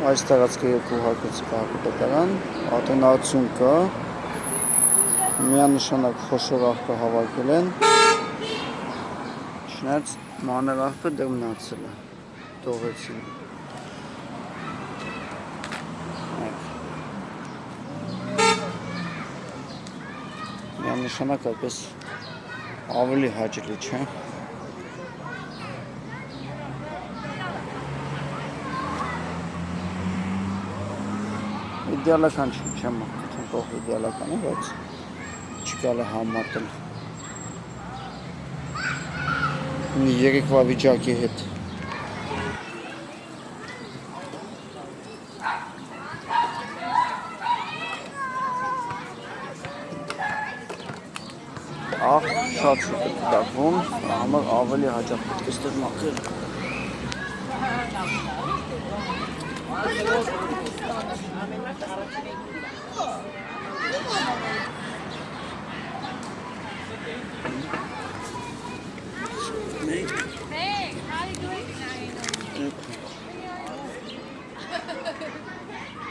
Այս տարածքը երկու հարկեցի քաղաքապետարան, ատենացում կա, միանշանակ խոշոր աղբը հավաքել են, չնայած մանր աղբը դեռ մնացել է, թողեցին։ Միանշանակ այդպես ավելի հաճելի չէ։ Իդեալական չեմ կող իդեալական է, բայց չկալ է համատել երեկվա վիճակի հետ։ Աղ շատ շուտ է կտակվում, համար ավելի հաճախ պետք է ստեղ մաքրել։